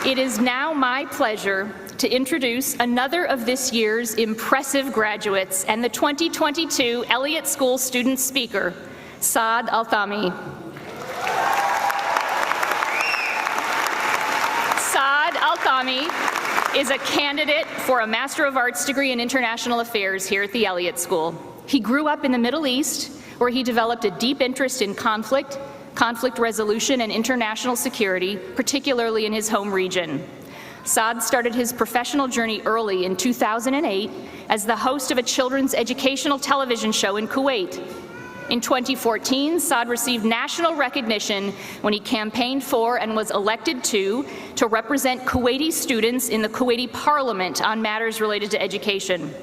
It is now my pleasure to introduce another of this year's impressive graduates and the 2022 Elliott School Student Speaker, Saad Al-Thami. Saad Al-Thami is a candidate for a Master of Arts degree in International Affairs here at the Elliott School. He grew up in the Middle East, where he developed a deep interest in conflict resolution, and international security, particularly in his home region. Saad started his professional journey early in 2008 as the host of a children's educational television show in Kuwait. In 2014, Saad received national recognition when he campaigned for and was elected to represent Kuwaiti students in the Kuwaiti Parliament on matters related to education.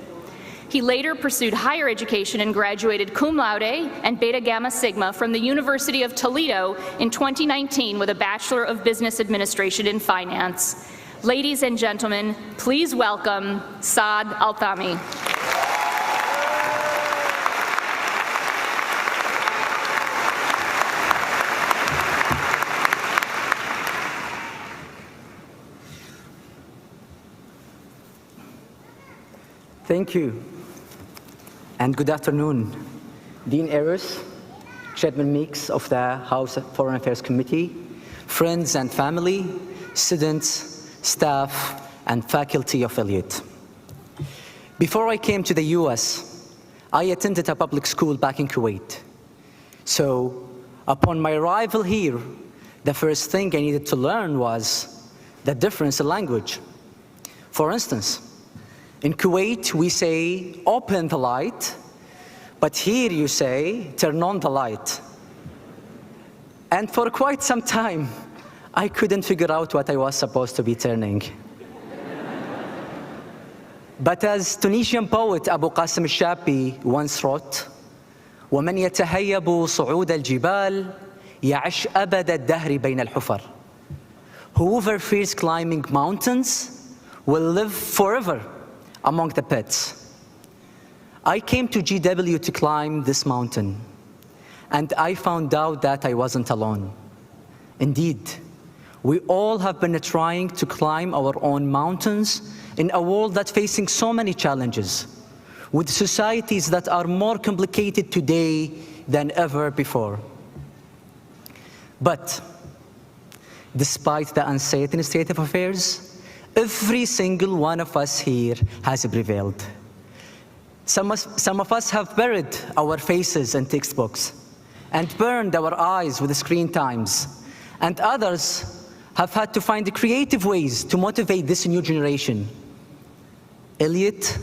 He later pursued higher education and graduated cum laude and Beta Gamma Sigma from the University of Toledo in 2019 with a Bachelor of Business Administration in Finance. Ladies and gentlemen, please welcome Saad Al-Thami. Thank you, and good afternoon, Dean Ayres, Chairman Meeks of the House Foreign Affairs Committee, friends and family, students, staff, and faculty of Elliott. Before I came to the US, I attended a public school back in Kuwait. So, upon my arrival here, the first thing I needed to learn was the difference in language. For instance, in Kuwait, we say, open the light, but here you say, turn on the light. And for quite some time, I couldn't figure out what I was supposed to be turning. But as Tunisian poet Abu Qasim al-Shabi once wrote, وَمَنْ يَتَهَيَّبُ صُعُودَ الْجِبَالِ يَعِشْ أَبَدَ الدَّهْرِ بَيْنَ الْحُفَرِ. Whoever fears climbing mountains will live forever among the pits. I came to GW to climb this mountain, and I found out that I wasn't alone. Indeed, we all have been trying to climb our own mountains in a world that's facing so many challenges, with societies that are more complicated today than ever before. But despite the uncertain state of affairs, every single one of us here has prevailed. Some of us have buried our faces in textbooks and burned our eyes with screen times, and others have had to find creative ways to motivate this new generation. Elliott,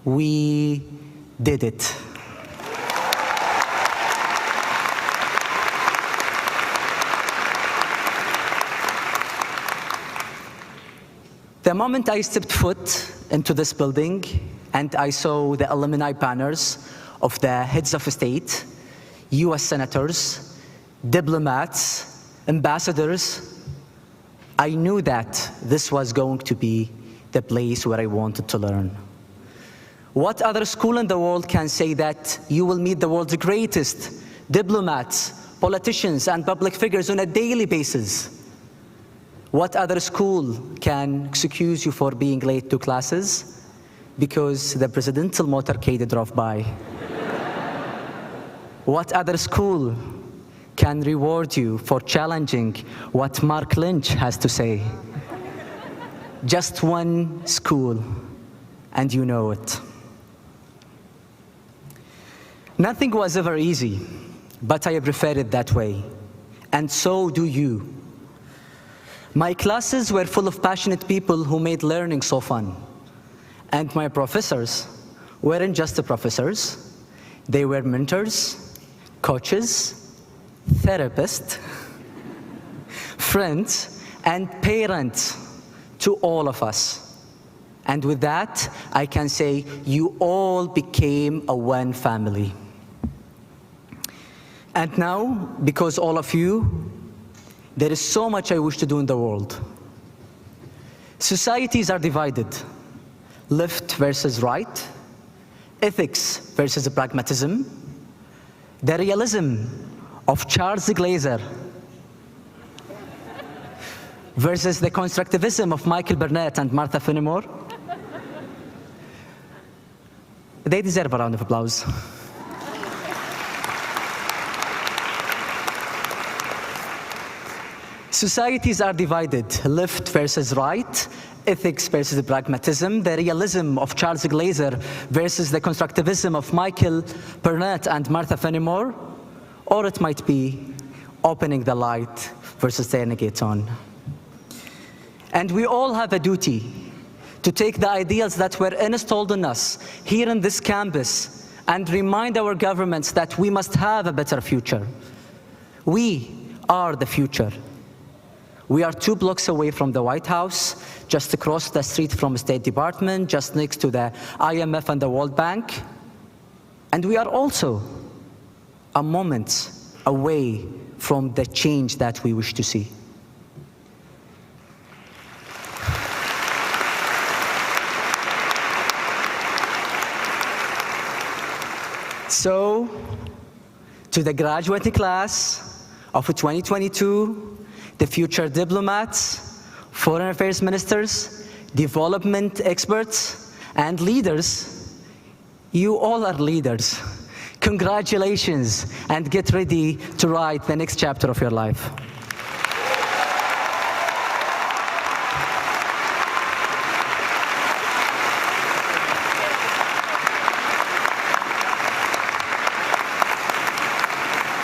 we did it. The moment I stepped foot into this building and I saw the alumni banners of the heads of state, US senators, diplomats, ambassadors, I knew that this was going to be the place where I wanted to learn. What other school in the world can say that you will meet the world's greatest diplomats, politicians, and public figures on a daily basis? What other school can excuse you for being late to classes because the presidential motorcade drove by? What other school can reward you for challenging what Mark Lynch has to say? Just one school, and you know it. Nothing was ever easy, but I prefer it that way, and so do you. My classes were full of passionate people who made learning so fun. And my professors weren't just the professors. They were mentors, coaches, therapists, friends, and parents to all of us. And with that, I can say you all became a one family. And now, because all of you, there is so much I wish to do in the world. Societies are divided, left versus right, ethics versus pragmatism, the realism of Charles Glazer versus the constructivism of Michael Burnett and Martha Fenimore. They deserve a round of applause. Societies are divided, left versus right, ethics versus pragmatism, the realism of Charles Glazer versus the constructivism of Michael Burnett and Martha Fenimore, or it might be opening the light versus turning it on. And we all have a duty to take the ideals that were installed in us here in this campus and remind our governments that we must have a better future. We are the future. We are 2 blocks away from the White House, just across the street from the State Department, just next to the IMF and the World Bank. And we are also a moment away from the change that we wish to see. So, to the graduating class of 2022, the future diplomats, foreign affairs ministers, development experts, and leaders, you all are leaders. Congratulations, and get ready to write the next chapter of your life.